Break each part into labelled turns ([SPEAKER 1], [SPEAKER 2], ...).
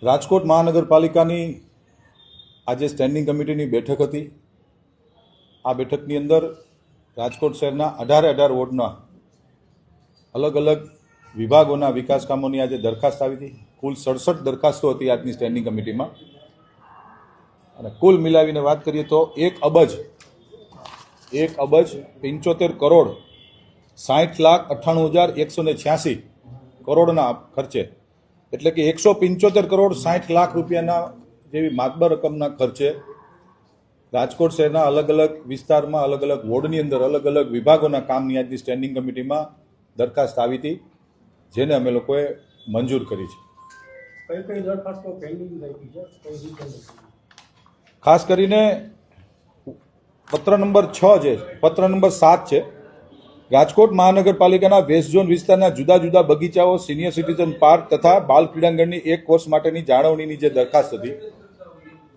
[SPEAKER 1] રાજકોટ મહાનગરપાલિકાની આજે સ્ટેન્ડિંગ કમિટીની બેઠક હતી। આ બેઠકની અંદર રાજકોટ શહેરના 18 વોર્ડના અલગ અલગ વિભાગોના વિકાસ કામોની આજે દરખાસ્ત આવી હતી। કુલ 67 દરખાસ્તો હતી આજની સ્ટેન્ડિંગ કમિટીમાં અને કુલ મિલાવીને વાત કરીએ તો 1 અબજ 75 કરોડ 60,98,186 કરોડના ખર્ચે એટલે કે 175 કરોડ 60 લાખ રૂપિયાના જેવી માતબર રકમના ખર્ચે રાજકોટ શહેરના અલગ અલગ વિસ્તારમાં અલગ અલગ વોર્ડની અંદર અલગ અલગ વિભાગોના કામની આજની સ્ટેન્ડિંગ કમિટીમાં દરખાસ્ત આવી હતી, જેને અમે લોકોએ મંજૂર કરી છે।
[SPEAKER 2] કઈ દરખાસ્તો પેન્ડિંગ રહી છે?
[SPEAKER 1] ખાસ કરીને પત્ર નંબર 6 છે, પત્ર નંબર 7 છે। રાજકોટ મહાનગરપાલિકાના વેસ્ટ ઝોન વિસ્તારના જુદા જુદા બગીચાઓ, સિનિયર સિટીઝન પાર્ક તથા બાલ ક્રીડાંગણની 1 વર્ષ માટેની જાળવણીની જે દરખાસ્ત હતી,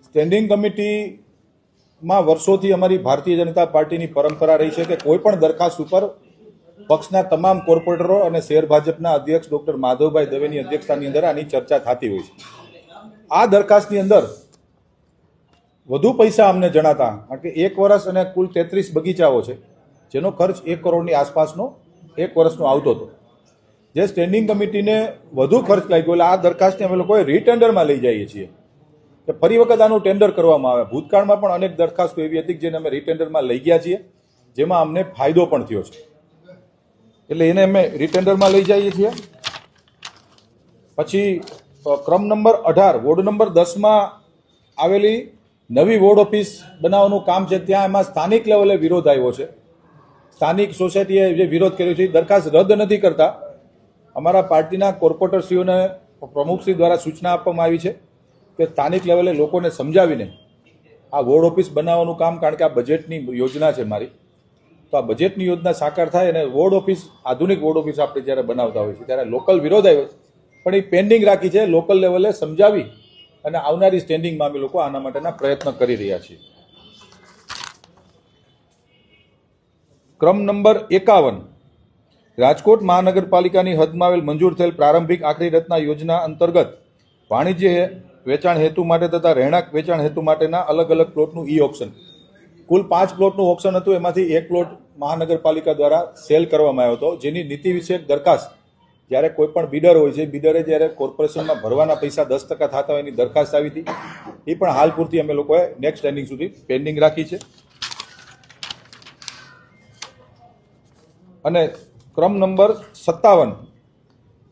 [SPEAKER 1] સ્ટેન્ડિંગ કમિટીમાં વર્ષોથી અમારી ભારતીય જનતા પાર્ટીની પરંપરા રહી છે કે કોઈ પણ દરખાસ્ત ઉપર પક્ષના તમામ કોર્પોરેટરો અને શહેર ભાજપના અધ્યક્ષ ડોક્ટર માધવભાઈ દવેની અધ્યક્ષતાની અંદર આની ચર્ચા થતી હોય છે। આ દરખાસ્તની અંદર વધુ પૈસા અમને જણાતા, કારણ કે 1 વર્ષ અને કુલ 33 બગીચાઓ છે, જેનો ખર્ચ 1 કરોડની આસપાસનો 1 વર્ષનો આવતો હતો, જે સ્ટેન્ડિંગ કમિટીને વધુ ખર્ચ લાગ્યો એટલે આ દરખાસ્તને અમે લોકોએ રીટેન્ડરમાં લઈ જઈએ છીએ કે ફરી વખત આનું ટેન્ડર કરવામાં આવે। ભૂતકાળમાં પણ અનેક દરખાસ્તો એવી હતી જેને અમે રીટેન્ડરમાં લઈ ગયા છીએ, જેમાં અમને ફાયદો પણ થયો છે, એટલે એને અમે રીટેન્ડરમાં લઈ જઈએ છીએ। પછી ક્રમ નંબર 18 વોર્ડ નંબર 10માં આવેલી નવી વોર્ડ ઓફિસ બનાવવાનું કામ છે, ત્યાં એમાં સ્થાનિક લેવલે વિરોધ આવ્યો છે। સ્થાનિક સોસાયટીએ જે વિરોધ કર્યો છે, દરખાસ્ત રદ નથી કરતા। અમારા પાર્ટીના કોર્પોરેટરશ્રીઓને પ્રમુખશ્રી દ્વારા સૂચના આપવામાં આવી છે કે સ્થાનિક લેવલે લોકોને સમજાવીને આ વોર્ડ ઓફિસ બનાવવાનું કામ, કારણ કે આ બજેટની યોજના છે મારી, તો આ બજેટની યોજના સાકાર થાય અને વોર્ડ ઓફિસ, આધુનિક વોર્ડ ઓફિસ આપણે જ્યારે બનાવતા હોય છે ત્યારે લોકલ વિરોધ આવ્યો પણ એ પેન્ડિંગ રાખી છે। લોકલ લેવલે સમજાવી અને આવનારી સ્ટેન્ડિંગમાં અમે લોકો આના માટેના પ્રયત્ન કરી રહ્યા છીએ। ક્રમ નંબર 51 રાજકોટ મહાનગરપાલિકાની હદમાં આવેલ મંજૂર થયેલ પ્રારંભિક આખરી રચના યોજના અંતર્ગત વાણિજ્ય વેચાણ હેતુ માટે તથા રહેણાંક વેચાણ હેતુ માટેના અલગ અલગ પ્લોટનું ઈ ઓક્શન, કુલ 5 પ્લોટનું ઓક્શન હતું, એમાંથી 1 પ્લોટ મહાનગરપાલિકા દ્વારા સેલ કરવામાં આવ્યો હતો, જેની નીતિ વિષયક દરખાસ્ત જ્યારે કોઈ પણ બિડર હોય છે, બિડરે જ્યારે કોર્પોરેશનમાં ભરવાના પૈસા 10% થતા હોય એની દરખાસ્ત આવી હતી, એ પણ હાલ પૂરતી અમે લોકોએ નેક્સ્ટ સ્ટેન્ડિંગ સુધી પેન્ડિંગ રાખી છે। અને ક્રમ નંબર 57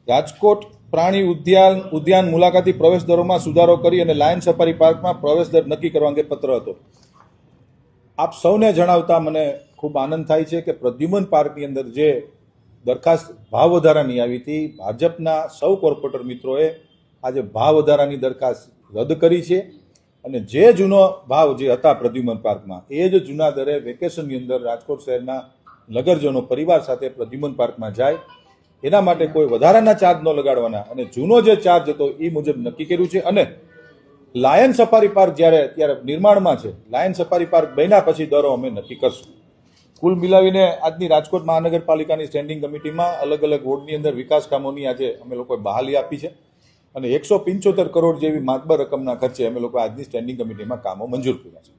[SPEAKER 1] રાજકોટ પ્રાણી ઉદ્યાન મુલાકાતી પ્રવેશ દરોમાં સુધારો કરી અને લાયન સફારી પાર્કમાં પ્રવેશ દર નક્કી કરવા અંગે પત્ર હતો। આપ સૌને જણાવતા મને ખૂબ આનંદ થાય છે કે પ્રદ્યુમન પાર્કની અંદર જે દરખાસ્ત ભાવ વધારાની આવી હતી, ભાજપના સૌ કોર્પોરેટર મિત્રોએ આજે ભાવ વધારાની દરખાસ્ત રદ કરી છે અને જે જૂનો ભાવ જે હતા પ્રદ્યુમન પાર્કમાં, એ જ જૂના દરે વેકેશનની અંદર રાજકોટ શહેરના નગરજનો પરિવાર સાથે પ્રદ્યુમન પાર્કમાં જાય, એના માટે કોઈ વધારાના ચાર્જ ન લગાડવાના અને જૂનો જે ચાર્જ હતો એ મુજબ નક્કી કર્યું છે। અને લાયન સફારી પાર્ક જ્યારે અત્યારે નિર્માણમાં છે, લાયન સફારી પાર્ક બન્યા પછી દરો અમે નક્કી કરશું। કુલ મિલાવીને આજની રાજકોટ મહાનગરપાલિકાની સ્ટેન્ડિંગ કમિટીમાં અલગ અલગ વોર્ડની અંદર વિકાસ કામોની આજે અમે લોકોએ બહાલી આપી છે અને 175 કરોડ જેવી માતબર રકમના ખર્ચે અમે લોકો આજની સ્ટેન્ડિંગ કમિટીમાં કામો મંજૂર કર્યા છે।